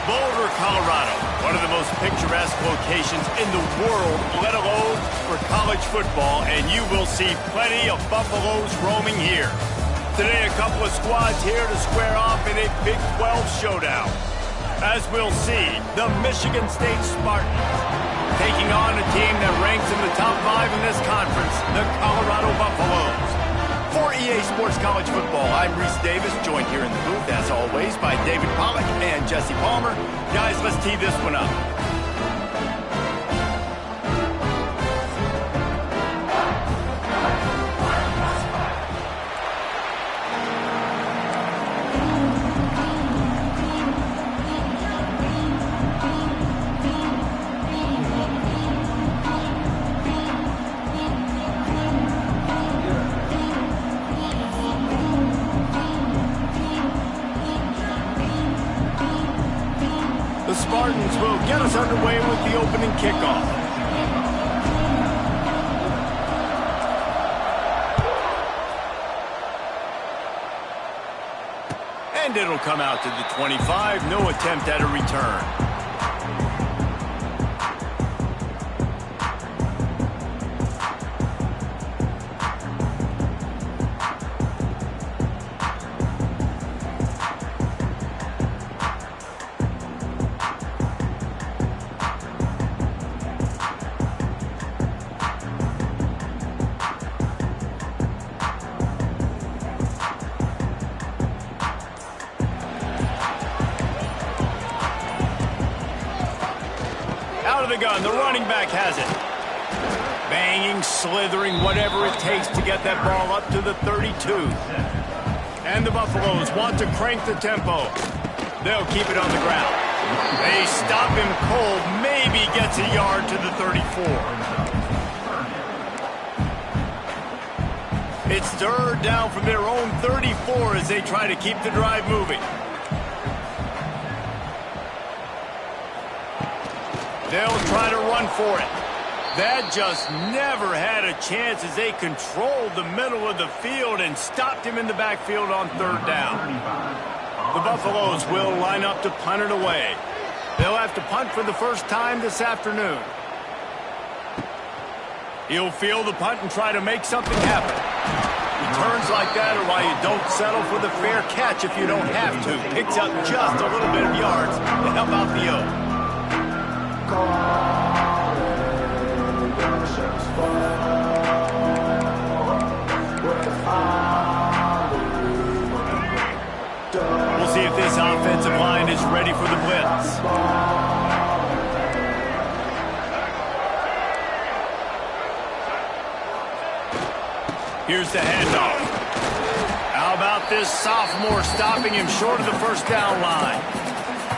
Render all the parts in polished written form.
Boulder, Colorado, one of the most picturesque locations in the world, let alone for college football, and you will see plenty of Buffaloes roaming here. Today, a couple of squads here to square off in a Big 12 showdown. As we'll see, the Michigan State Spartans taking on a team that ranks in the top 5 in this conference, the Colorado Buffaloes. For EA Sports College Football, I'm Reese Davis, joined here in the booth, as always, by David Pollack and Jesse Palmer. Guys, let's tee this one up. The Spartans will get us underway with the opening kickoff. And it'll come out to the 25. No attempt at a return. Out of the gun, the running back has it. Banging, slithering, whatever it takes to get that ball up to the 32. And the Buffaloes want to crank the tempo. They'll keep it on the ground. They stop him cold, maybe gets a yard to the 34. It's third down from their own 34 as they try to keep the drive moving. They'll try to run for it. That just never had a chance as they controlled the middle of the field and stopped him in the backfield on third down. The Buffaloes will line up to punt it away. They'll have to punt for the first time this afternoon. He'll field the punt and try to make something happen. Returns like that are why you don't settle for the fair catch if you don't have to. Picks up just a little bit of yards to help out the O. We'll see if this offensive line is ready for the blitz. Here's the handoff. How about this sophomore stopping him short of the first down line?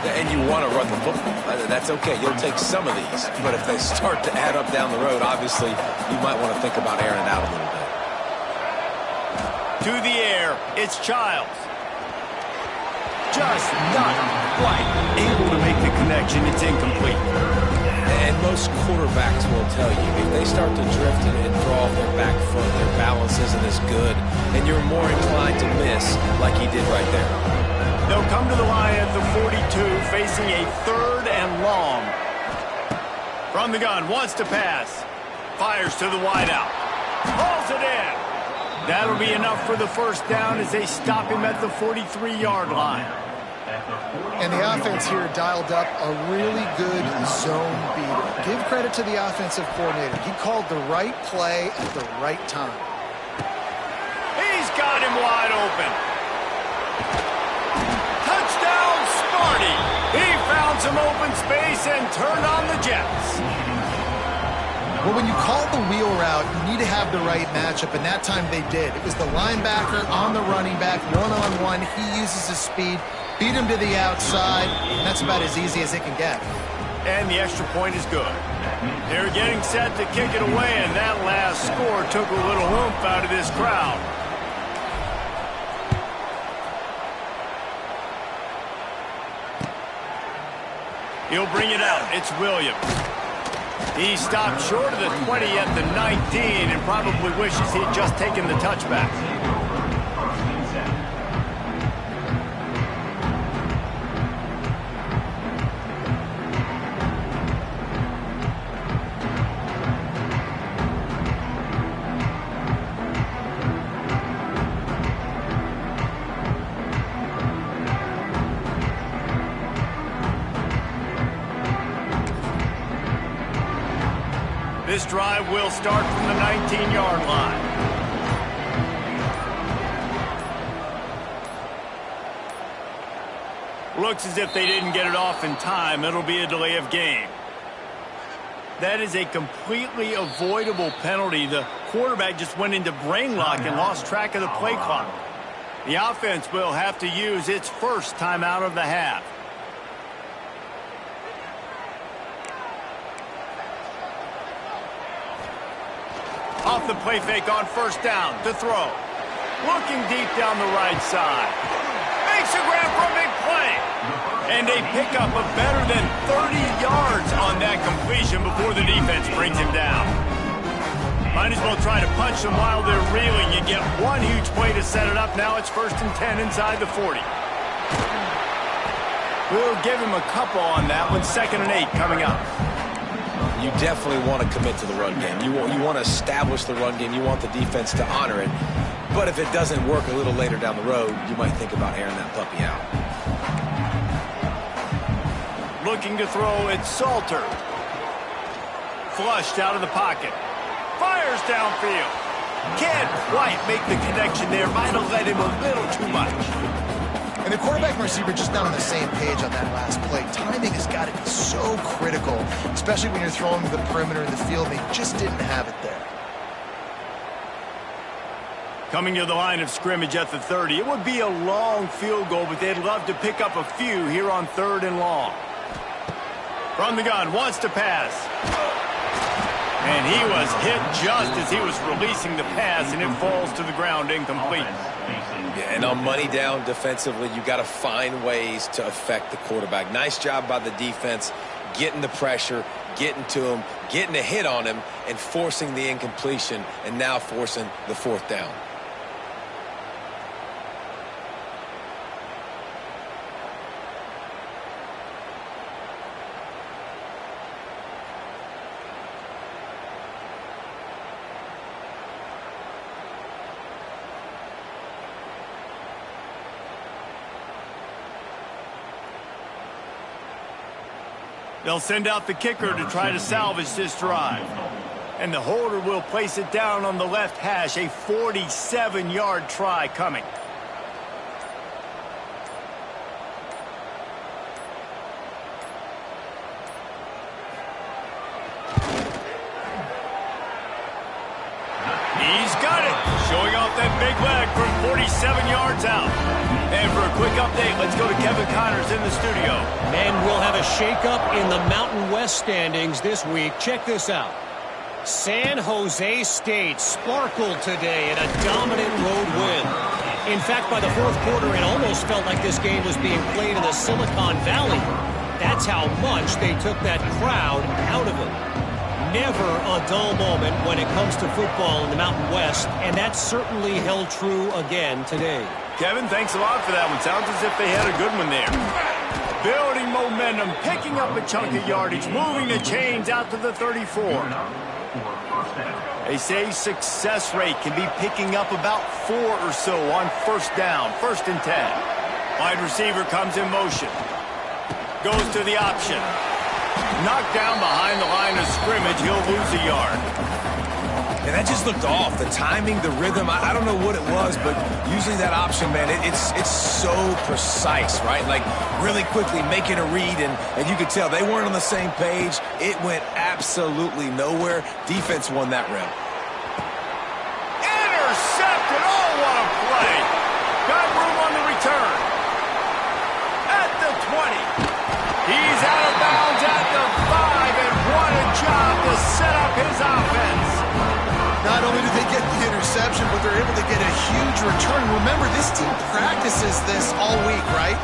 And you want to run the football. That's okay. You'll take some of these. But if they start to add up down the road, obviously, you might want to think about airing it out a little bit. To the air, it's Childs. Just not quite able to make the connection. It's incomplete. And most quarterbacks will tell you, if they start to drift and throw off their back foot, their balance isn't as good, and you're more inclined to miss like he did right there. They'll come to the line at the 42, facing a third and long. From the gun, wants to pass. Fires to the wideout. Hauls it in. That'll be enough for the first down as they stop him at the 43-yard line. And the offense here dialed up a really good zone beater. Give credit to the offensive coordinator. He called the right play at the right time. He's got him wide open. Touchdown, Sparty. He found some open space and turned on the Jets. Well, when you call the wheel route, you need to have the right matchup, and that time they did. It was the linebacker on the running back, one-on-one. He uses his speed, beat him to the outside, and that's about as easy as it can get. and the extra point is good. They're getting set to kick it away, and that last score took a little oomph out of this crowd. He'll bring it out. It's Williams. He stopped short of the 20 at the 19 and probably wishes he had just taken the touchback. This drive will start from the 19-yard line. Looks as if they didn't get it off in time. It'll be a delay of game. That is a completely avoidable penalty. The quarterback just went into brain lock and lost track of the play clock. The offense will have to use its first timeout of the half. Off the play fake on first down to throw. Looking deep down the right side. Makes a grab for a big play. And a pickup of better than 30 yards on that completion before the defense brings him down. Might as well try to punch them while they're reeling. You get one huge play to set it up. Now it's 1st and 10 inside the 40. We'll give him a couple on that one. 2nd and 8 coming up. You definitely want to commit to the run game. You want to establish the run game. You want the defense to honor it. But if it doesn't work a little later down the road, you might think about airing that puppy out. Looking to throw, it's Salter. Flushed out of the pocket. Fires downfield. Can't quite make the connection there. Might have led him a little too much. And the quarterback and receiver just not on the same page on that last play. Timing has got to be so critical, especially when you're throwing to the perimeter of the field. They just didn't have it there. Coming to the line of scrimmage at the 30. It would be a long field goal, but they'd love to pick up a few here on 3rd and long. From the gun, wants to pass. And he was hit just as he was releasing the pass, and it falls to the ground incomplete. Yeah, and on money down defensively, you got to find ways to affect the quarterback. Nice job by the defense, getting the pressure, getting to him, getting a hit on him, and forcing the incompletion, and now forcing the 4th down. They'll send out the kicker to try to salvage this drive. And the holder will place it down on the left hash. A 47-yard try coming. He's got it. Showing off that big leg from 47 yards out. And for a quick update, let's go to Kevin Connors in the studio. And we'll have a shakeup in the Mountain West standings this week. Check this out. San Jose State sparkled today in a dominant road win. In fact, by the 4th quarter, it almost felt like this game was being played in the Silicon Valley. That's how much they took that crowd out of it. Never a dull moment when it comes to football in the Mountain West, and that certainly held true again today. Kevin, thanks a lot for that one. Sounds as if they had a good one there. Building momentum, picking up a chunk of yardage, moving the chains out to the 34. They say success rate can be picking up about 4 or so on 1st down, 1st and 10. Wide receiver comes in motion. Goes to the option. Knocked down behind the line of scrimmage. He'll lose a yard. And that just looked off. The timing, the rhythm, I don't know what it was, but usually that option, man, it's so precise, right? Like really quickly making a read, and you could tell they weren't on the same page. It went absolutely nowhere. Defense won that round. Intercepted. Oh, what a play. Got room on the return. At the 20. He's out of bounds at the only do they get the interception, but they're able to get a huge return. Remember, this team practices this all week, right?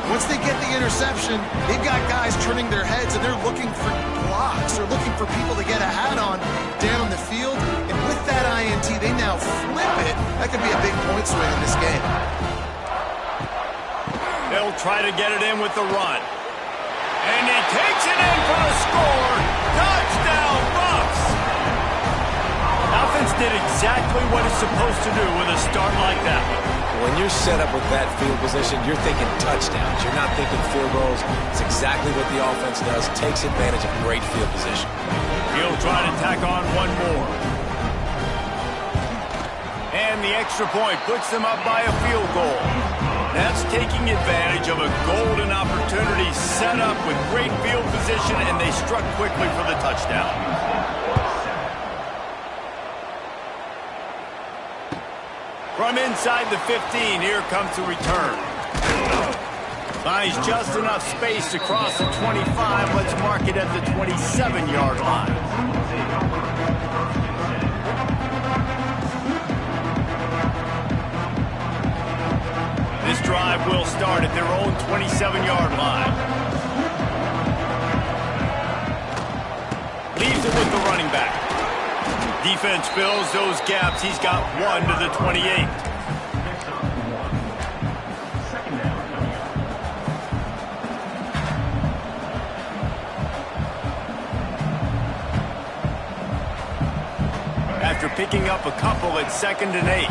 Once they get the interception, they've got guys turning their heads, and they're looking for blocks. They're looking for people to get a hat on down the field. And with that INT, they now flip it. That could be a big point swing in this game. They'll try to get it in with the run. And he takes it in for a score. Touchdown, Bucks! Offense did exactly what it's supposed to do with a start like that. When you're set up with that field position, you're thinking touchdowns. You're not thinking field goals. It's exactly what the offense does. Takes advantage of great field position. He'll try to tack on one more. And the extra point puts them up by a field goal. That's taking advantage of a golden opportunity set up with great field position, and they struck quickly for the touchdown. From inside the 15, here comes the return. Finds just enough space to cross the 25. Let's mark it at the 27-yard line. This drive will start at their own 27-yard line. Leaves it with the running back. Defense fills those gaps. He's got one to the 28. After picking up a couple at 2nd and 8.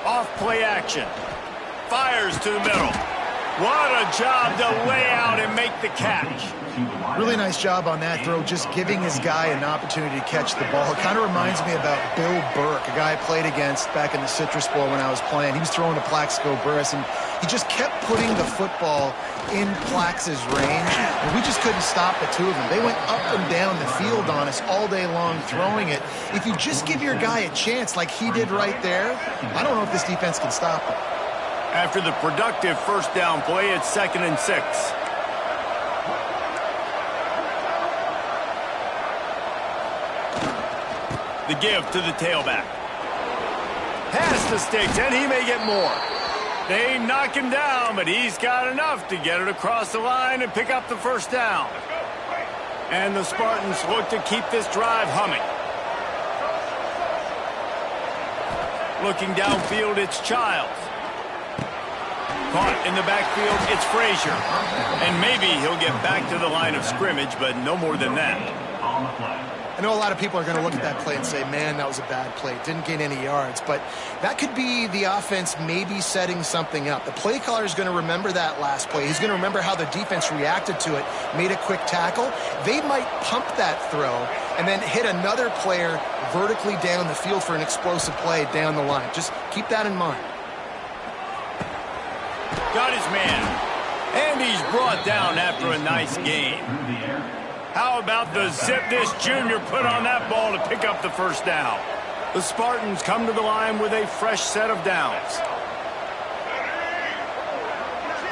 Off play action. Fires to the middle. What a job to lay out and make the catch. Really nice job on that throw, just giving his guy an opportunity to catch the ball. It kind of reminds me about Bill Burke, a guy I played against back in the Citrus Bowl when I was playing. He was throwing to Plaxico Burress, and he just kept putting the football in Plax's range, and we just couldn't stop the two of them. They went up and down the field on us all day long throwing it. If you just give your guy a chance like he did right there, I don't know if this defense can stop it. After the productive first down play, it's 2nd and 6. The give to the tailback. Pass the sticks, and he may get more. They knock him down, but he's got enough to get it across the line and pick up the first down. And the Spartans look to keep this drive humming. Looking downfield, it's Childs. Caught in the backfield, it's Frazier. And maybe he'll get back to the line of scrimmage, but no more than that. I know a lot of people are going to look at that play and say, man, that was a bad play. Didn't gain any yards. But that could be the offense maybe setting something up. The play caller is going to remember that last play. He's going to remember how the defense reacted to it, made a quick tackle. They might pump that throw and then hit another player vertically down the field for an explosive play down the line. Just keep that in mind. Got his man. And he's brought down after a nice gain. How about the zip this junior put on that ball to pick up the first down? The Spartans come to the line with a fresh set of downs.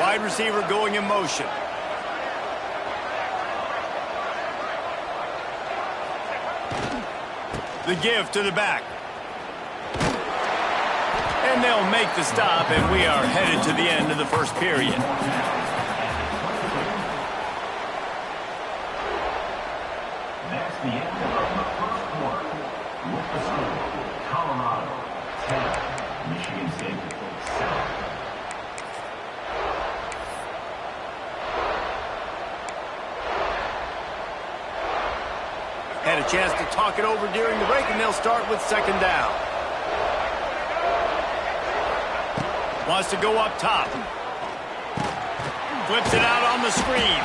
Wide receiver going in motion. The give to the back. And they'll make the stop, and we are headed to the end of the first period. That's the end of the first quarter. With the score, Colorado 10, Michigan State 7. Had a chance to talk it over during the break, and they'll start with 2nd down. Wants to go up top. Flips it out on the screen.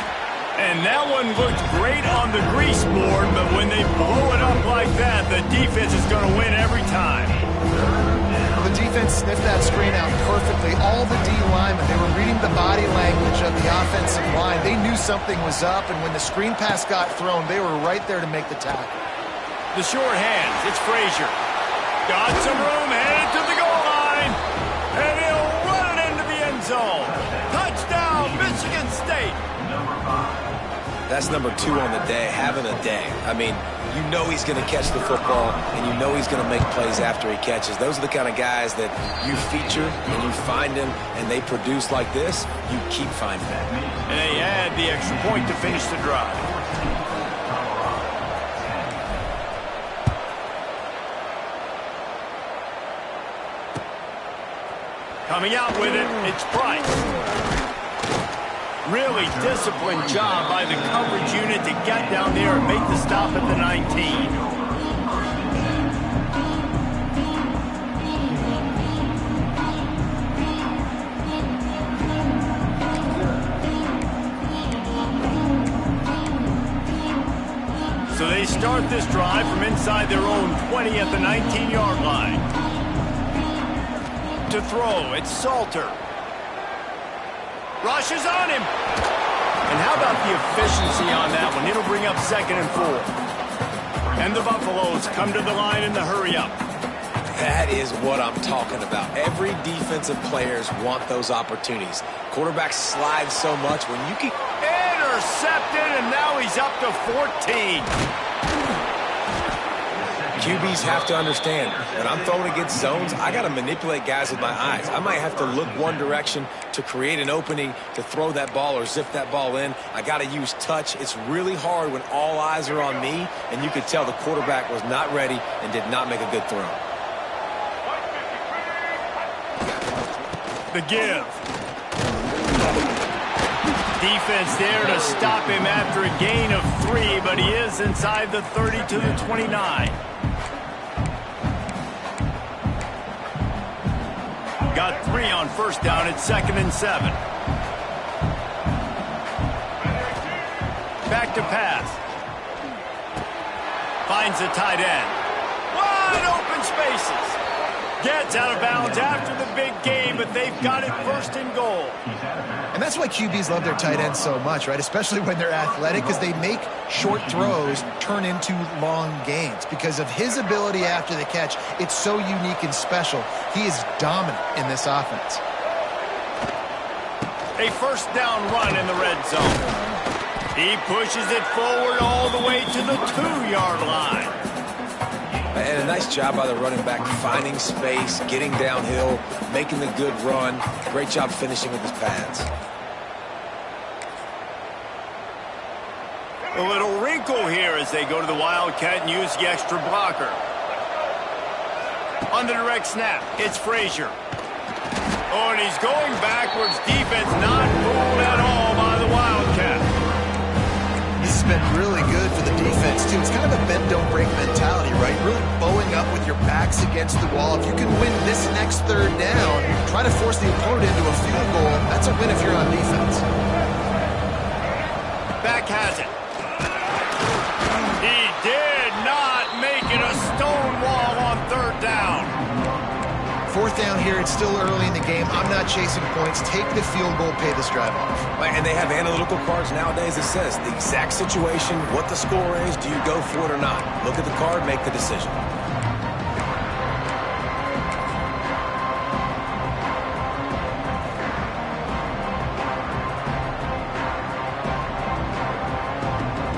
And that one looked great on the grease board, but when they blow it up like that, the defense is going to win every time. The defense sniffed that screen out perfectly. All the D linemen, they were reading the body language of the offensive line. They knew something was up, and when the screen pass got thrown, they were right there to make the tackle. The short hands, it's Frazier. Got some room, headed to the goal line. And he'll run it into the end zone. Touchdown, Michigan State. That's number 2 on the day, having a day. I mean, you know he's going to catch the football, and you know he's going to make plays after he catches. Those are the kind of guys that you feature, and you find them, and they produce like this. You keep finding them. And they add the extra point to finish the drive. Coming out with it, it's Price. Really disciplined job by the coverage unit to get down there and make the stop at the 19. So they start this drive from inside their own 20 at the 19-yard line. To throw, it's Salter. Rushes on him. And how about the efficiency on that one? It'll bring up 2nd and 4. And the Buffaloes come to the line in the hurry-up. That is what I'm talking about. Every defensive players want those opportunities. Quarterbacks slide so much when you can... Intercepted, and now he's up to 14. QBs have to understand, when I'm throwing against zones, I got to manipulate guys with my eyes. I might have to look one direction to create an opening to throw that ball or zip that ball in. I got to use touch. It's really hard when all eyes are on me, and you could tell the quarterback was not ready and did not make a good throw. The give. Defense there to stop him after a gain of 3, but he is inside the 30 to the 29. Got 3 on first down at 2nd and 7. Back to pass. Finds a tight end. Wide open spaces. Gets out of bounds after the big game, but they've got it 1st and goal. And that's why QBs love their tight ends so much, right? Especially when they're athletic, because they make short throws turn into long gains. Because of his ability after the catch, it's so unique and special. He is dominant in this offense. A 1st down run in the red zone. He pushes it forward all the way to the 2-yard line. And a nice job by the running back, finding space, getting downhill, making the good run. Great job finishing with his pads. A little wrinkle here as they go to the Wildcat and use the extra blocker. On the direct snap, it's Frazier. Oh, and he's going backwards. Defense not fooled at all by the Wildcat. This has been really good for the defense, too. It's kind of a bend-don't-break mentality, right? Really bowing up with your backs against the wall. If you can win this next 3rd down, try to force the opponent into a field goal. That's a win if you're on defense. Back has it. He did not make it a stone wall on 3rd down. 4th down here, it's still early in the game. I'm not chasing points. Take the field goal, pay this drive off. And they have analytical cards nowadays that says the exact situation, what the score is, do you go for it or not? Look at the card, make the decision.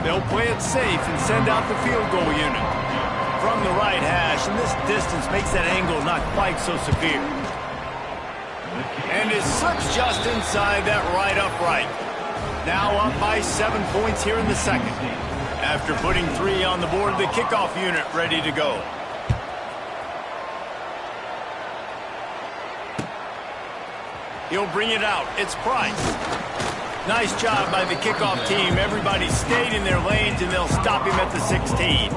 They'll play it safe and send out the field goal unit. From the right hash, and this distance makes that angle not quite so severe. And is slips just inside that right upright. Now up by 7 points here in the 2nd. After putting 3 on the board, the kickoff unit ready to go. He'll bring it out. It's Price. Nice job by the kickoff team. Everybody stayed in their lanes, and they'll stop him at the 16.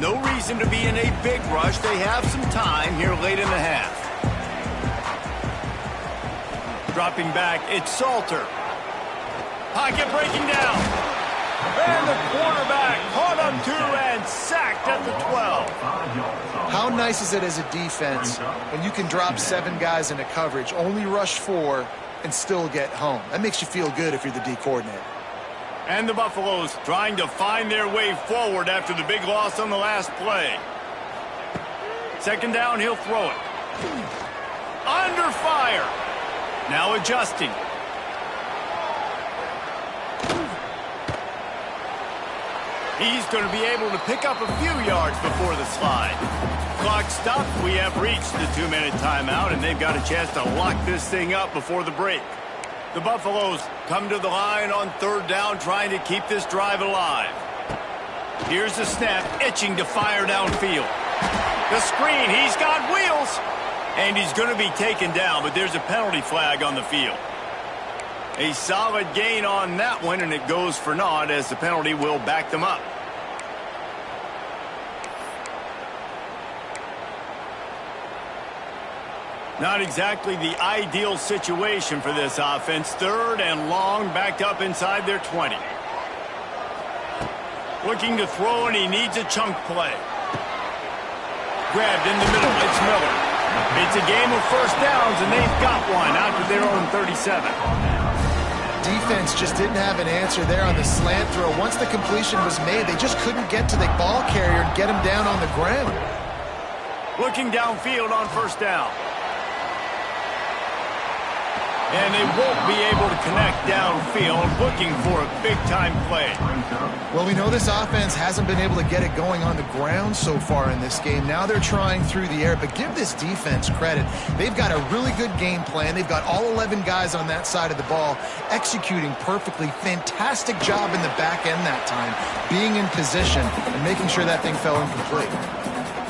No reason to be in a big rush. They have some time here late in the half. Dropping back, it's Salter. Pocket breaking down. And the quarterback caught up 2 and sacked at the 12. How nice is it as a defense when you can drop 7 guys into coverage, only rush 4, and still get home? That makes you feel good if you're the D coordinator. And the Buffaloes trying to find their way forward after the big loss on the last play. 2nd down, he'll throw it. Under fire. Now adjusting. He's going to be able to pick up a few yards before the slide. Clock stopped. We have reached the 2-minute timeout, and they've got a chance to lock this thing up before the break. The Buffaloes come to the line on 3rd down, trying to keep this drive alive. Here's the snap, itching to fire downfield. The screen, he's got wheels. And he's going to be taken down, but there's a penalty flag on the field. A solid gain on that one, and it goes for naught as the penalty will back them up. Not exactly the ideal situation for this offense. 3rd and long, backed up inside their 20. Looking to throw, and he needs a chunk play. Grabbed in the middle, it's Miller. It's a game of 1st downs, and they've got one out to their own 37. Defense just didn't have an answer there on the slant throw. Once the completion was made, they just couldn't get to the ball carrier and get him down on the ground. Looking downfield on 1st down. And they won't be able to connect downfield, looking for a big-time play. Well, we know this offense hasn't been able to get it going on the ground so far in this game. Now they're trying through the air, but give this defense credit. They've got a really good game plan. They've got all 11 guys on that side of the ball executing perfectly. Fantastic job in the back end that time, being in position and making sure that thing fell incomplete.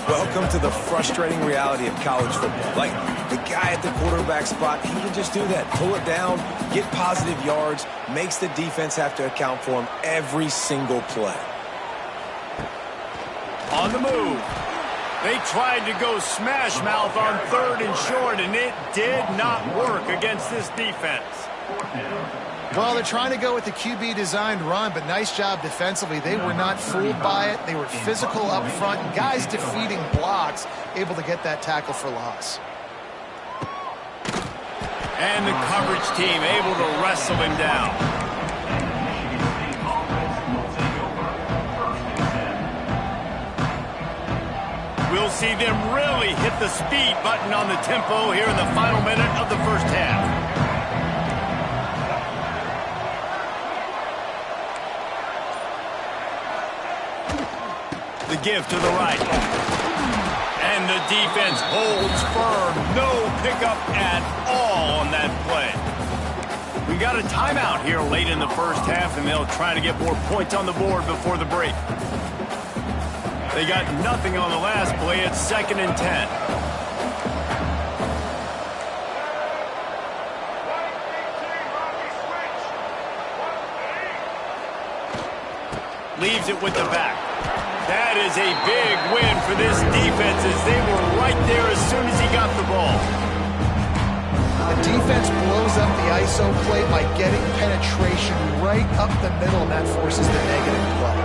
Welcome to the frustrating reality of college football. Like, the guy at the quarterback spot, he can just do that. Pull it down, get positive yards, makes the defense have to account for him every single play. On the move. They tried to go smash mouth on 3rd and short, and it did not work against this defense. Well, they're trying to go with the QB-designed run, but nice job defensively. They were not fooled by it. They were physical up front. Guys defeating blocks, able to get that tackle for loss. And the coverage team able to wrestle him down. We'll see them really hit the speed button on the tempo here in the final minute of the 1st half. The give to the right. And the defense holds firm. No pickup at all on that play. We got a timeout here late in the 1st half, and they'll try to get more points on the board before the break. They got nothing on the last play. It's 2nd and 10. Leaves it with the back. That is a big win for this defense as they were right there as soon as he got the ball. The defense blows up the ISO play by getting penetration right up the middle, and that forces the negative play.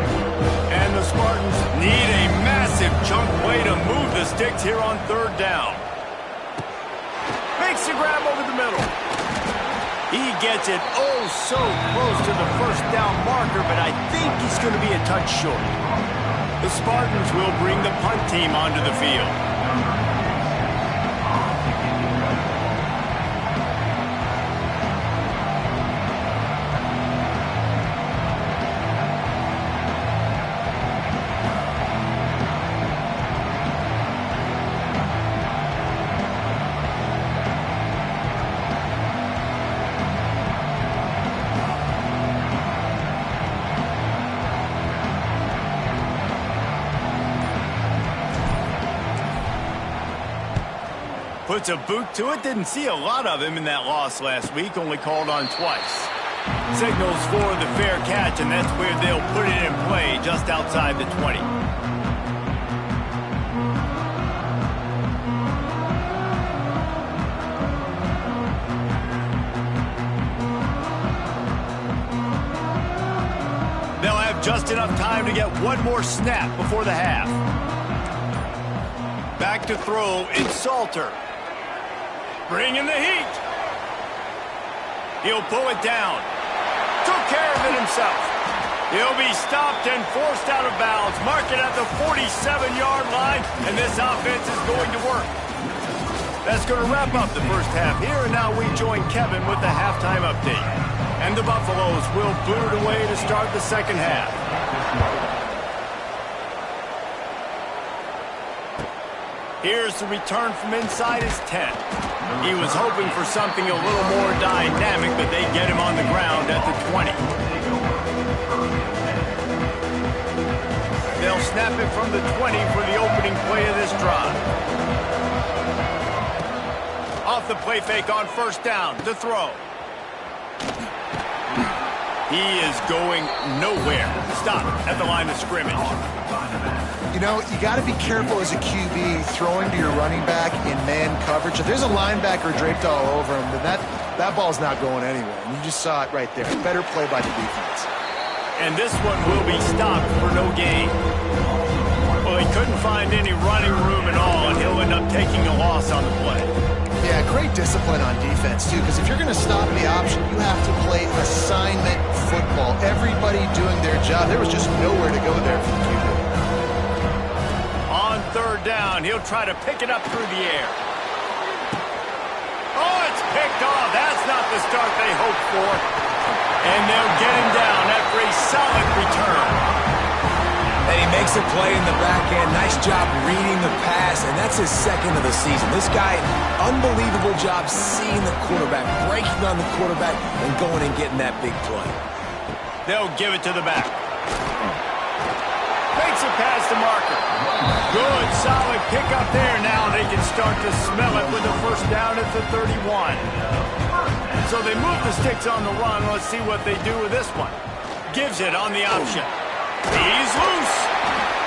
And the Spartans need a massive chunk play to move the sticks here on 3rd down. Makes the grab over the middle. He gets it oh so close to the 1st down marker, but I think he's going to be a touch short. The Spartans will bring the punt team onto the field. Puts a boot to it. Didn't see a lot of him in that loss last week. Only called on twice. Signals for the fair catch, and that's where they'll put it in play just outside the 20. They'll have just enough time to get one more snap before the half. Back to throw, it's Salter. Bringing the heat. He'll pull it down. Took care of it himself. He'll be stopped and forced out of bounds. Mark it at the 47-yard line, and this offense is going to work. That's going to wrap up the first half here, and now we join Kevin with the halftime update. And the Buffaloes will boot it away to start the second half. Here's the return from inside his 10. He was hoping for something a little more dynamic, but they get him on the ground at the 20. They'll snap it from the 20 for the opening play of this drive. Off the play fake on first down, to throw. He is going nowhere. Stop at the line of scrimmage. You know, you got to be careful as a QB throwing to your running back in man coverage. If there's a linebacker draped all over him, then that ball's not going anywhere. And you just saw it right there. Better play by the defense. And this one will be stopped for no gain. Well, he couldn't find any running room at all, and he'll end up taking a loss on the play. Yeah, great discipline on defense, too, because if you're going to stop the option, you have to play assignment football. Everybody doing their job. There was just nowhere to go there for the QB. On third down, he'll try to pick it up through the air. Oh, it's picked off. That's not the start they hoped for. And they'll get him down after a solid return. And he makes a play in the back end. Nice job reading the pass, and that's his second of the season. This guy, unbelievable job seeing the quarterback, breaking on the quarterback, and going and getting that big play. They'll give it to the back. Makes it past the marker. Good, solid pickup there. Now they can start to smell it with a first down at the 31. So they move the sticks on the run. Let's see what they do with this one. Gives it on the option. He's loose.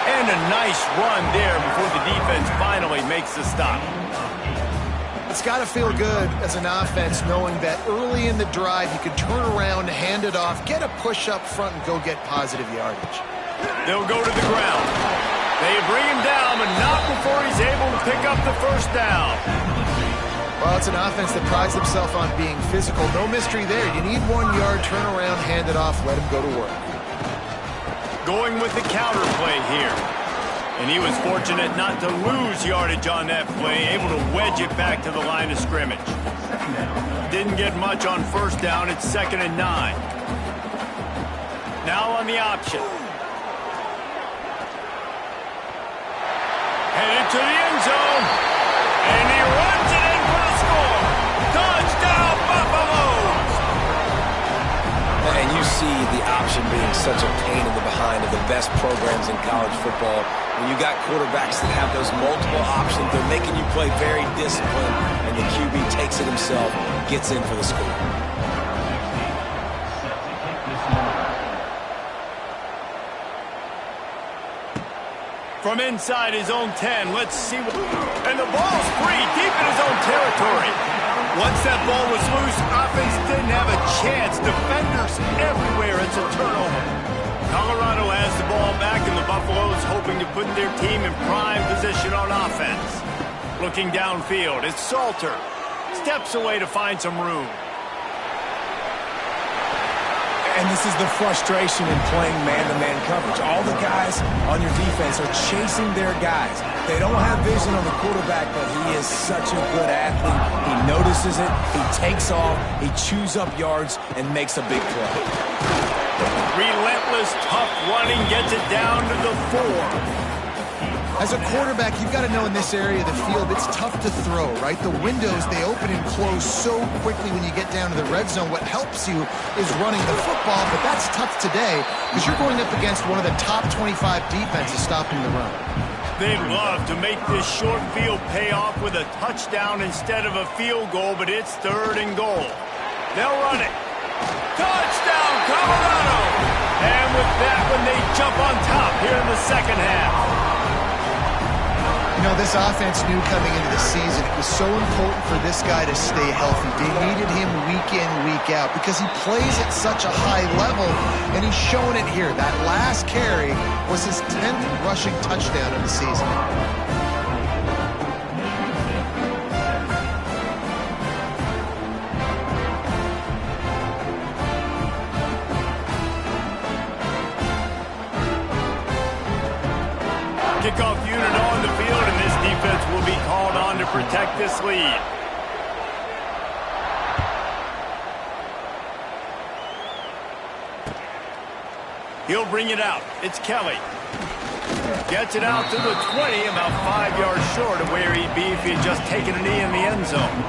And a nice run there before the defense finally makes the stop. It's got to feel good as an offense knowing that early in the drive you can turn around, hand it off, get a push up front, and go get positive yardage. They'll go to the ground. They bring him down, but not before he's able to pick up the first down. Well, it's an offense that prides themselves on being physical. No mystery there. You need 1 yard, turn around, hand it off, let him go to work. Going with the counter play here. And he was fortunate not to lose yardage on that play, able to wedge it back to the line of scrimmage. Didn't get much on first down. It's 2nd and 9. Now on the option. Headed to the end zone. And he runs it in for the score. Touchdown, Buffaloes! And you see the option being such a pain in the behind of the best programs in college football. When you got quarterbacks that have those multiple options, they're making you play very disciplined, and the QB takes it himself, gets in for the score. From inside his own 10, let's see what... And the ball's free, deep in his own territory. Once that ball was loose, offense didn't have a chance. Defenders everywhere, it's a turnover. Colorado has the ball back, and the Buffaloes hoping to put their team in prime position on offense. Looking downfield, it's Salter. Steps away to find some room. And this is the frustration in playing man-to-man coverage. All the guys on your defense are chasing their guys. They don't have vision on the quarterback, but he is such a good athlete. He notices it, he takes off, he chews up yards, and makes a big play. Relentless, tough running, gets it down to the 4. As a quarterback, you've got to know in this area of the field, it's tough to throw, right? The windows, they open and close so quickly when you get down to the red zone. What helps you is running the football, but that's tough today because you're going up against one of the top 25 defenses stopping the run. They'd love to make this short field pay off with a touchdown instead of a field goal, but it's 3rd and goal. They'll run it. Touchdown, Colorado! And with that one, they jump on top here in the second half. You know, this offense knew coming into the season it was so important for this guy to stay healthy. They needed him week in, week out because he plays at such a high level, and he's showing it here. That last carry was his 10th rushing touchdown of the season. Kickoff unit on the field, and this defense will be called on to protect this lead. He'll bring it out. It's Kelly. Gets it out to the 20, about 5 yards short of where he'd be if he had just taken a knee in the end zone.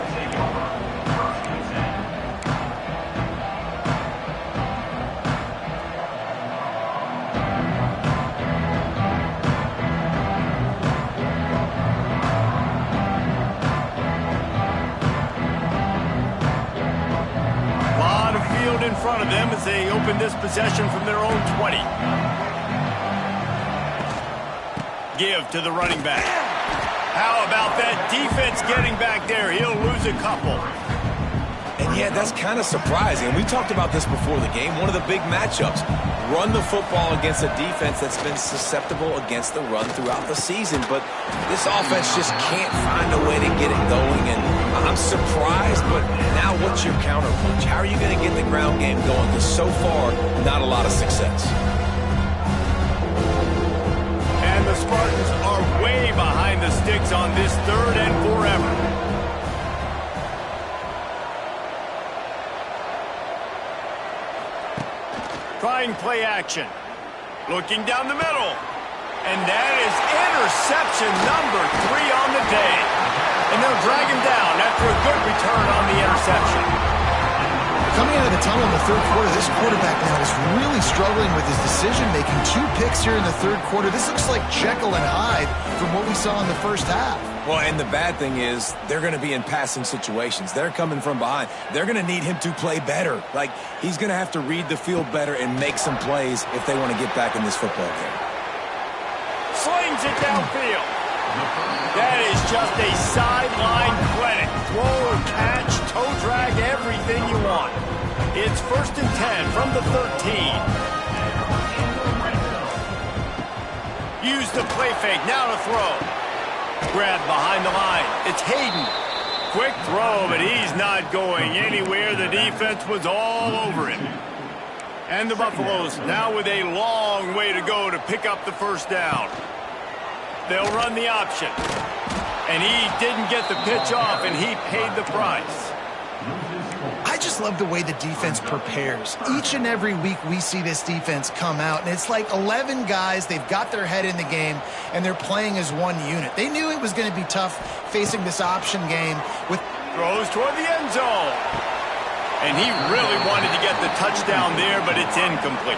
In front of them as they open this possession from their own 20. Give to the running back. How about that defense getting back there? He'll lose a couple. And yeah, that's kind of surprising. We talked about this before the game. One of the big matchups. Run the football against a defense that's been susceptible against the run throughout the season. But this offense just can't find a way to get it going. And I'm surprised, but now what's your counterpunch? How are you going to get the ground game going? Because so far, not a lot of success. And the Spartans are way behind the sticks on this third and forever. Trying play action. Looking down the middle. And that is interception number 3 on the day. And they'll drag him down after a good return on the interception. Coming out of the tunnel in the third quarter, this quarterback now is really struggling with his decision-making. 2 picks here in the third quarter. This looks like Jekyll and Hyde from what we saw in the first half. Well, and the bad thing is they're going to be in passing situations. They're coming from behind. They're going to need him to play better. Like, he's going to have to read the field better and make some plays if they want to get back in this football game. Slings it downfield. That is just a sideline clinic. Throw, catch, toe drag, everything you want. It's 1st and 10 from the 13. Use the play fake, now to throw. Grab behind the line. It's Hayden. Quick throw, but he's not going anywhere. The defense was all over him. And the Buffaloes now with a long way to go to pick up the first down. They'll run the option. And he didn't get the pitch off, and he paid the price. I just love the way the defense prepares. Each and every week we see this defense come out, and it's like 11 guys. They've got their head in the game, and they're playing as one unit. They knew it was going to be tough facing this option game. With throws toward the end zone. And he really wanted to get the touchdown there, but it's incomplete.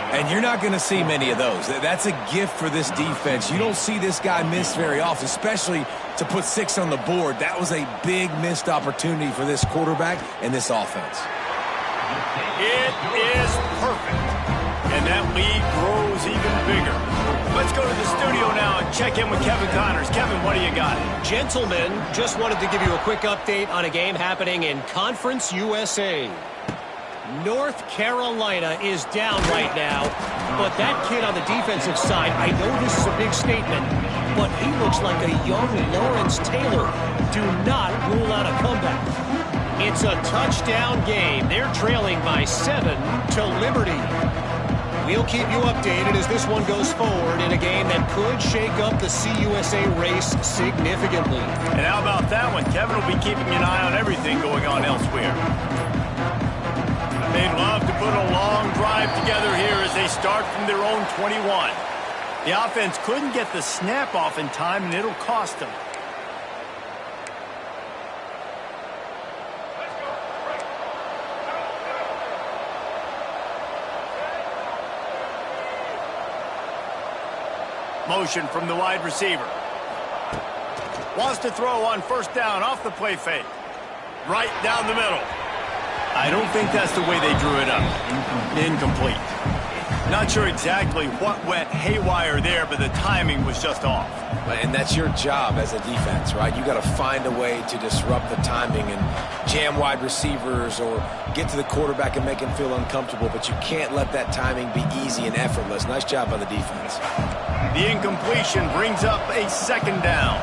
And you're not going to see many of those. That's a gift for this defense. You don't see this guy miss very often, especially to put 6 on the board. That was a big missed opportunity for this quarterback and this offense. It is perfect. And that lead grows even bigger. Let's go to the studio now and check in with Kevin Connors. Kevin, what do you got? Gentlemen, just wanted to give you a quick update on a game happening in Conference USA. North Carolina is down right now, but that kid on the defensive side, I know this is a big statement, but he looks like a young Lawrence Taylor. Do not rule out a comeback. It's a touchdown game. They're trailing by 7 to Liberty. We'll keep you updated as this one goes forward in a game that could shake up the CUSA race significantly. And how about that one? Kevin will be keeping an eye on everything going on elsewhere. They'd love to put a long drive together here as they start from their own 21. The offense couldn't get the snap off in time, and it'll cost them. Motion from the wide receiver. Wants to throw on first down off the play fake. Right down the middle. I don't think that's the way they drew it up. Incomplete. Not sure exactly what went haywire there, but the timing was just off. And that's your job as a defense, right? You got to find a way to disrupt the timing and jam wide receivers or get to the quarterback and make him feel uncomfortable, but you can't let that timing be easy and effortless. Nice job by the defense. The incompletion brings up a second down.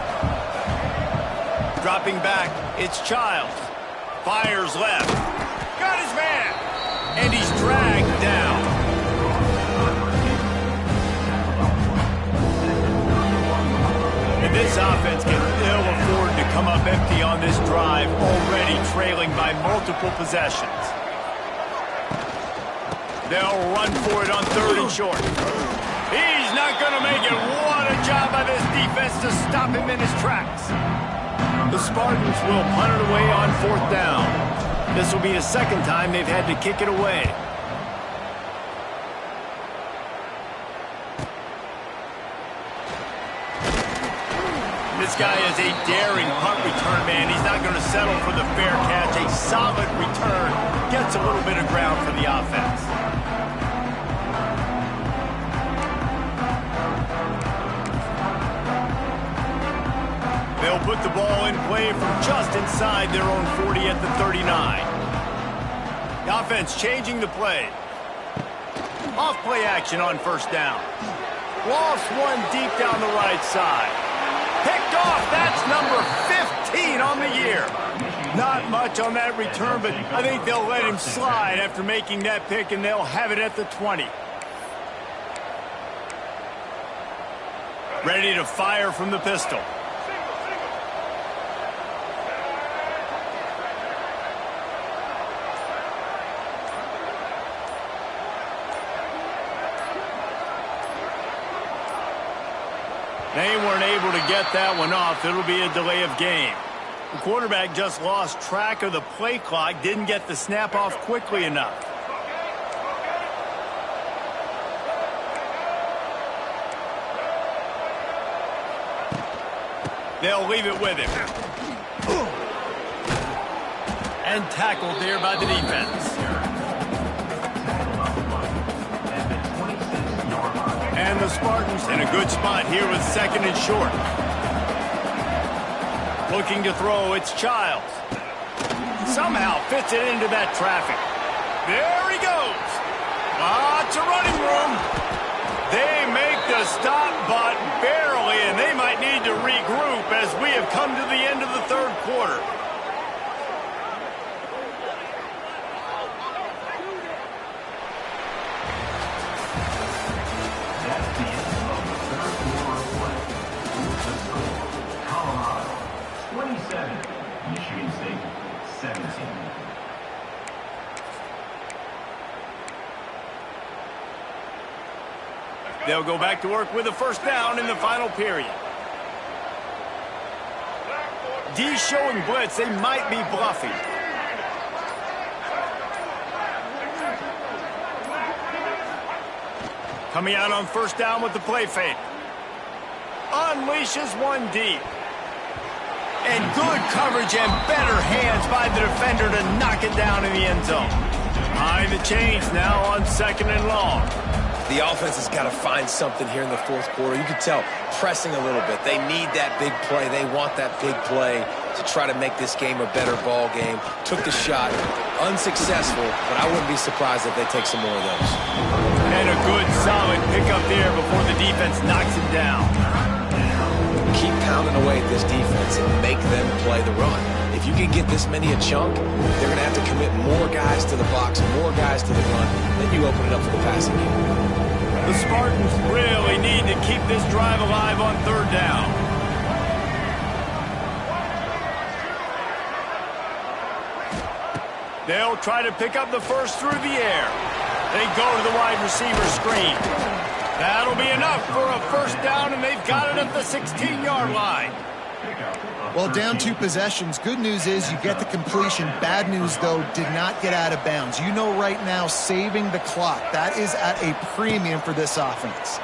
Dropping back, it's Childs. Fires left. Got his man. And he's dragged down. This offense can ill afford to come up empty on this drive, already trailing by multiple possessions. They'll run for it on 3rd and short. He's not going to make it. What a job by this defense to stop him in his tracks. The Spartans will punt it away on 4th down. This will be the 2nd time they've had to kick it away. This guy is a daring punt return man. He's not going to settle for the fair catch. A solid return. Gets a little bit of ground for the offense. They'll put the ball in play from just inside their own 40 at the 39. The offense changing the play. Off play action on 1st down. Lost one deep down the right side. Picked off. That's number 15 on the year. Not much on that return, but I think they'll let him slide after making that pick, and they'll have it at the 20. Ready to fire from the pistol. They weren't able to get that one off. It'll be a delay of game. The quarterback just lost track of the play clock, didn't get the snap off quickly enough. They'll leave it with him. And tackled there by the defense. And the Spartans in a good spot here with 2nd and short. Looking to throw, it's Childs. Somehow fits it into that traffic. There he goes. Lots of running room. They make the stop, but barely, and they might need to regroup as we have come to the end of the 3rd quarter. Michigan State, 17. They'll go back to work with a 1st down in the final period. D showing blitz. They might be bluffing. Coming out on 1st down with the play fake. Unleashes one deep. And good coverage and better hands by the defender to knock it down in the end zone. Behind the chains now on 2nd and long. The offense has got to find something here in the 4th quarter. You can tell, pressing a little bit. They need that big play. They want that big play to try to make this game a better ball game. Took the shot. Unsuccessful, but I wouldn't be surprised if they take some more of those. And a good, solid pickup there before the defense knocks him down. Keep pounding away at this defense and make them play the run. If you can get this many a chunk, they're going to have to commit more guys to the box, more guys to the run. Then you open it up for the passing game. The Spartans really need to keep this drive alive on 3rd down. They'll try to pick up the first through the air. They go to the wide receiver screen. That'll be enough for a 1st down, and they've got it at the 16-yard line. Well, down 2 possessions. Good news is you get the completion. Bad news, though, did not get out of bounds. You know right now, saving the clock. That is at a premium for this offense.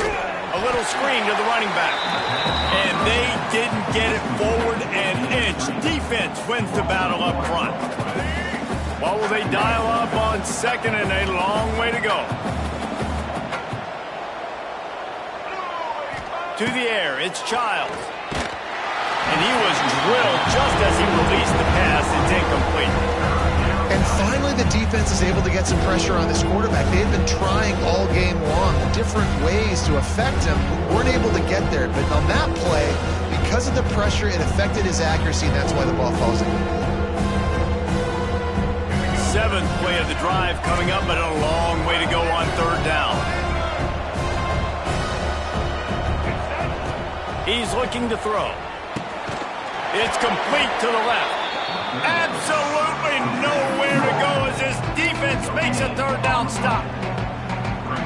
A little screen to the running back. And they didn't get it forward an inch. Defense wins the battle up front. What will they dial up on 2nd and a long way to go? To the air, it's Childs. And he was drilled just as he released the pass. It's incomplete. And finally, the defense is able to get some pressure on this quarterback. They've been trying all game long different ways to affect him. Weren't able to get there. But on that play, because of the pressure, it affected his accuracy, and that's why the ball falls in. 7th play of the drive coming up, but a long way to go on 3rd down. He's looking to throw. It's complete to the left. Absolutely nowhere to go as this defense makes a third down stop.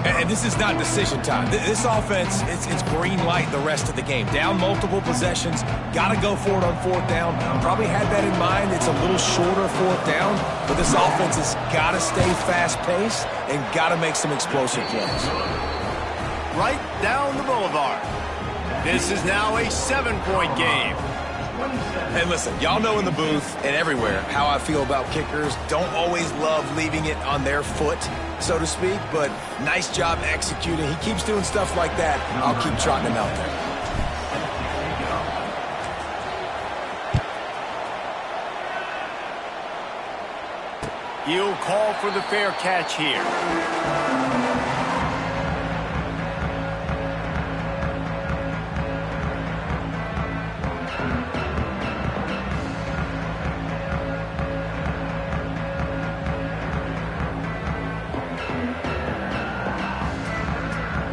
And this is not decision time. This offense, it's green light the rest of the game. Down multiple possessions, got to go for it on fourth down. Probably had that in mind. It's a little shorter fourth down, but this offense has got to stay fast-paced and got to make some explosive plays. Right down the boulevard. This is now a 7-point game. And listen, y'all know in the booth and everywhere how I feel about kickers. Don't always love leaving it on their foot, so to speak, but nice job executing. He keeps doing stuff like that. I'll keep trotting him out there. He'll call for the fair catch here.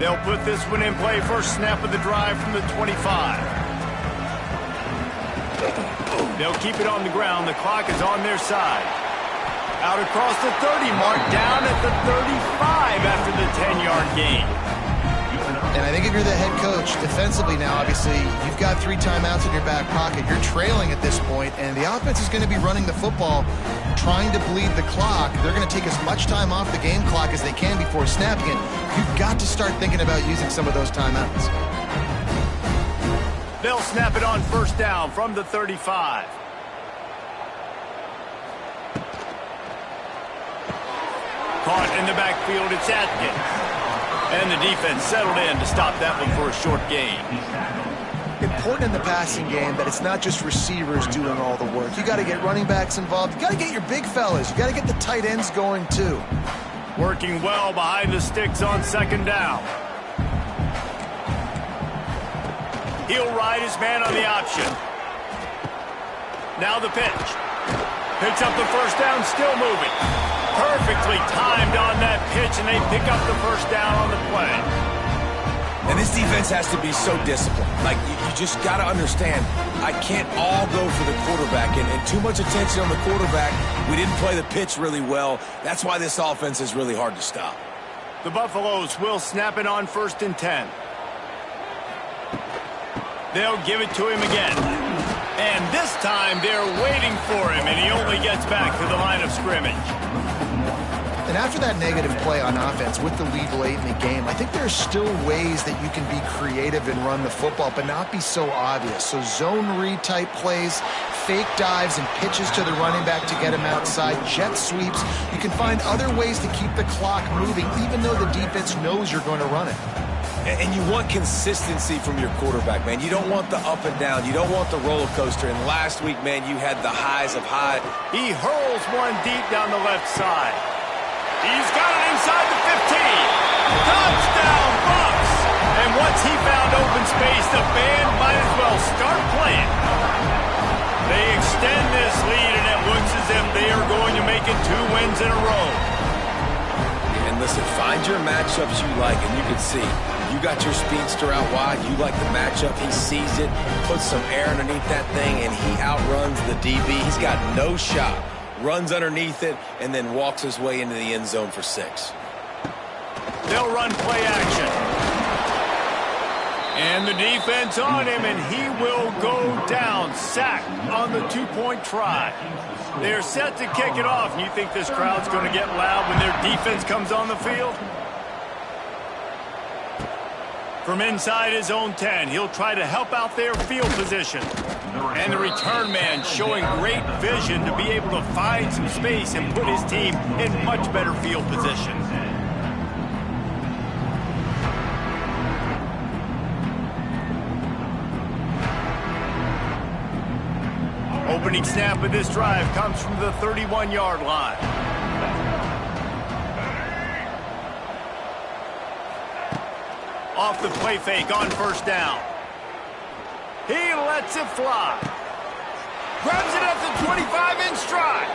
They'll put this one in play. First snap of the drive from the 25. They'll keep it on the ground. The clock is on their side. Out across the 30 mark, down at the 35 after the 10-yard gain. And I think if you're the head coach, defensively now, obviously, you've got 3 timeouts in your back pocket. You're trailing at this point, and the offense is going to be running the football, trying to bleed the clock. They're going to take as much time off the game clock as they can before snapping it. You've got to start thinking about using some of those timeouts. They'll snap it on first down from the 35. Caught in the backfield, it's Atkins. And the defense settled in to stop that one for a short gain. Important in the passing game that it's not just receivers doing all the work. You got to get running backs involved. You got to get your big fellas. You got to get the tight ends going too. Working well behind the sticks on second down. He'll ride his man on the option. Now the pitch. Picks up the first down, still moving. Perfectly timed on that pitch, and they pick up the first down on the play. And this defense has to be so disciplined. Like, you just got to understand, I can't all go for the quarterback, and too much attention on the quarterback. We didn't play the pitch really well. That's why this offense is really hard to stop. The Buffaloes will snap it on 1st and 10. They'll give it to him again. And this time they're waiting for him, and he only gets back to the line of scrimmage. And after that negative play on offense with the lead late in the game, I think there's still ways that you can be creative and run the football, but not be so obvious. So zone read type plays, fake dives and pitches to the running back to get him outside, jet sweeps. You can find other ways to keep the clock moving, even though the defense knows you're going to run it. And you want consistency from your quarterback, man. You don't want the up and down. You don't want the roller coaster. And last week, man, you had the highs of high. He hurls one deep down the left side. He's got it inside the 15. Touchdown, Bucks! And once he found open space, the band might as well start playing. They extend this lead, and it looks as if they are going to make it 2 wins in a row. And listen, find your matchups you like, and you can see. You got your speedster out wide. You like the matchup. He sees it, puts some air underneath that thing, and he outruns the DB. He's got no shot. Runs underneath it, and then walks his way into the end zone for 6. They'll run play action. And the defense on him, and he will go down. Sacked on the 2-point try. They're set to kick it off, and you think this crowd's going to get loud when their defense comes on the field? From inside his own 10, he'll try to help out their field position. And the return man showing great vision to be able to find some space and put his team in much better field position. Opening snap of this drive comes from the 31-yard line. Off the play fake on first down. He lets it fly. Grabs it at the 25 in stride.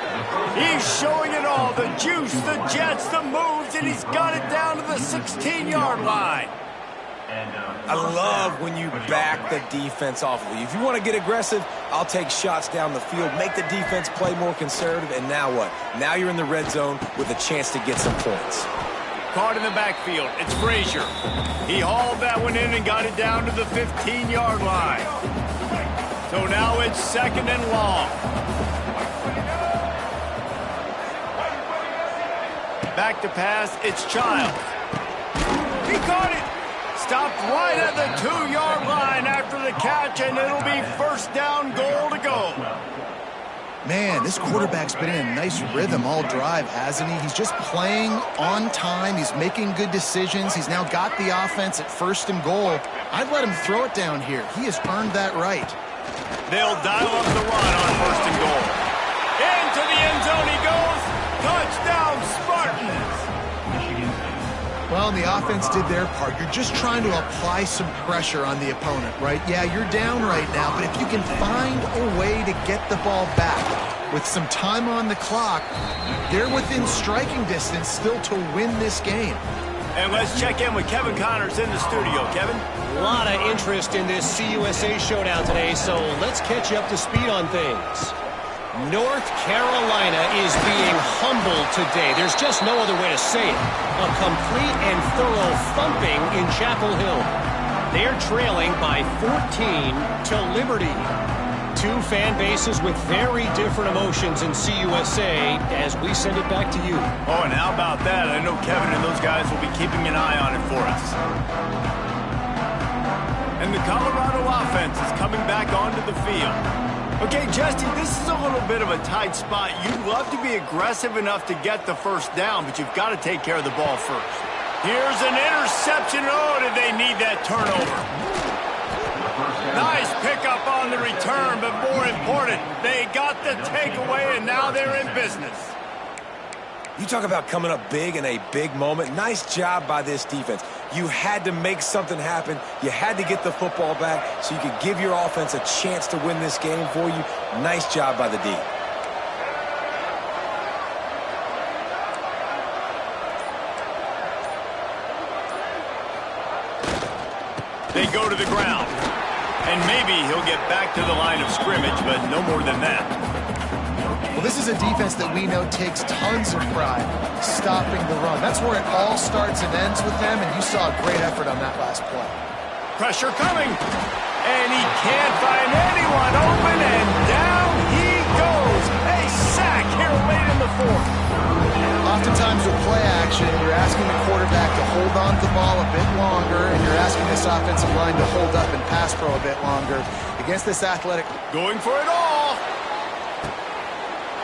He's showing it all. The juice, the jets, the moves, and he's got it down to the 16-yard line. I love when you back the defense off of you. If you want to get aggressive, I'll take shots down the field, make the defense play more conservative, and now what? Now you're in the red zone with a chance to get some points. Caught in the backfield. It's Frazier. He hauled that one in and got it down to the 15-yard line. So now it's 2nd and long. Back to pass. It's Childs. He caught it. Stopped right at the 2-yard line after the catch, and it'll be 1st down, goal to go. Man, this quarterback's been in a nice rhythm all drive, hasn't he? He's just playing on time. He's making good decisions. He's now got the offense at 1st and goal. I'd let him throw it down here. He has earned that right. They'll dial up the run on 1st and goal. Into the end zone he goes. Touchdown, Spartans. Well, the offense did their part. You're just trying to apply some pressure on the opponent, right? Yeah, you're down right now, but if you can find a way to get the ball back with some time on the clock, they're within striking distance still to win this game. And let's check in with Kevin Connors in the studio. Kevin? A lot of interest in this CUSA showdown today, so let's catch you up to speed on things. North Carolina is being humbled today. There's just no other way to say it. A complete and thorough thumping in Chapel Hill. They're trailing by 14 to Liberty. Two fan bases with very different emotions in CUSA as we send it back to you. Oh, and how about that? I know Kevin and those guys will be keeping an eye on it for us. And the Colorado offense is coming back onto the field. Okay, Jesse, this is a little bit of a tight spot. You'd love to be aggressive enough to get the 1st down, but you've got to take care of the ball first. Here's an interception. Oh, did they need that turnover? Nice pickup on the return, but more important, they got the takeaway, and now they're in business. You talk about coming up big in a big moment. Nice job by this defense. You had to make something happen. You had to get the football back so you could give your offense a chance to win this game for you. Nice job by the D. They go to the ground. And maybe he'll get back to the line of scrimmage, but no more than that. Well, this is a defense that we know takes tons of pride stopping the run. That's where it all starts and ends with them, and you saw a great effort on that last play. Pressure coming, and he can't find anyone open, and down he goes. A sack here late in the 4th. Oftentimes with play action, you're asking the quarterback to hold on to the ball a bit longer, and you're asking this offensive line to hold up and pass pro a bit longer. Against this athletic... Going for it all.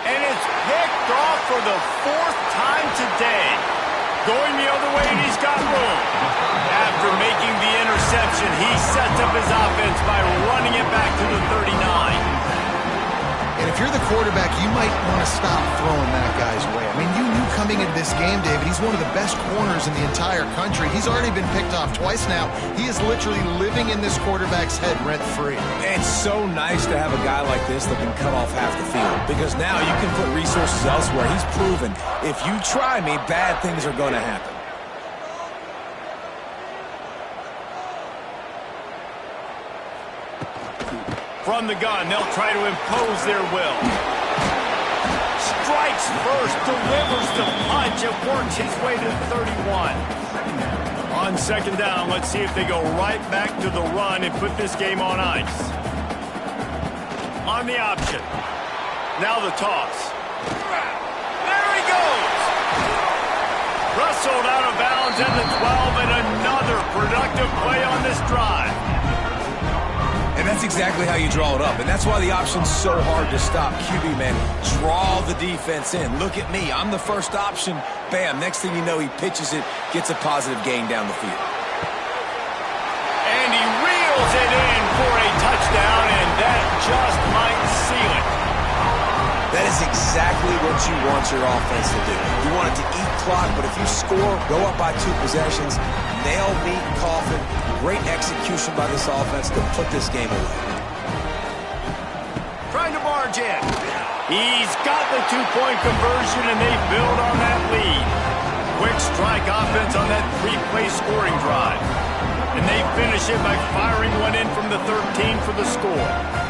And it's picked off for the 4th time today. Going the other way, and he's got room. After making the interception, he sets up his offense by running it back to the 39. And if you're the quarterback, you might want to stop throwing that guy's way. I mean, you knew coming into this game, David, he's one of the best corners in the entire country. He's already been picked off twice now. He is literally living in this quarterback's head rent-free. It's so nice to have a guy like this that can cut off half the field, because now you can put resources elsewhere. He's proven, if you try me, bad things are going to happen. From the gun, they'll try to impose their will. Strikes first, delivers the punch, and works his way to 31. On 2nd down, let's see if they go right back to the run and put this game on ice. On the option. Now the toss. There he goes! Wrestled out of bounds at the 12, and another productive play on this drive. And that's exactly how you draw it up. And that's why the option's so hard to stop. QB, man, draw the defense in. Look at me. I'm the first option. Bam. Next thing you know, he pitches it, gets a positive gain down the field. And he reels it in for a touchdown, and that just might seal it. That is exactly what you want your offense to do. You want it to eat clock, but if you score, go up by 2 possessions, nail, meet, coffin. Great execution by this offense to put this game away. Trying to barge in. He's got the 2-point conversion, and they build on that lead. Quick strike offense on that 3-play scoring drive. And they finish it by firing one in from the 13 for the score.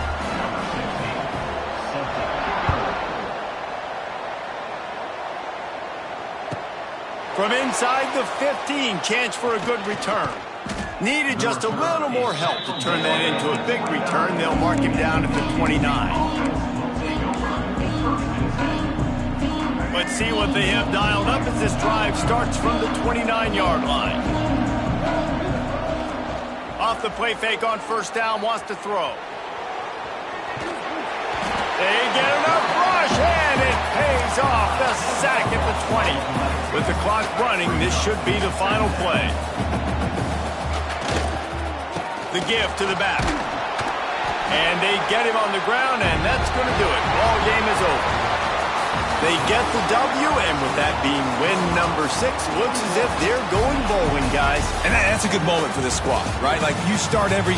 From inside the 15, chance for a good return. Needed just a little more help to turn that into a big return. They'll mark him down at the 29. Let's see what they have dialed up as this drive starts from the 29-yard line. Off the play fake on first down, wants to throw. They get enough rush, and it pays off. The sack at the 20. With the clock running, this should be the final play. The give to the back. And they get him on the ground, and that's going to do it. Ball game is over. They get the W, and with that being win number 6, looks as if they're going bowling, guys. And that's a good moment for this squad, right? Like, you start every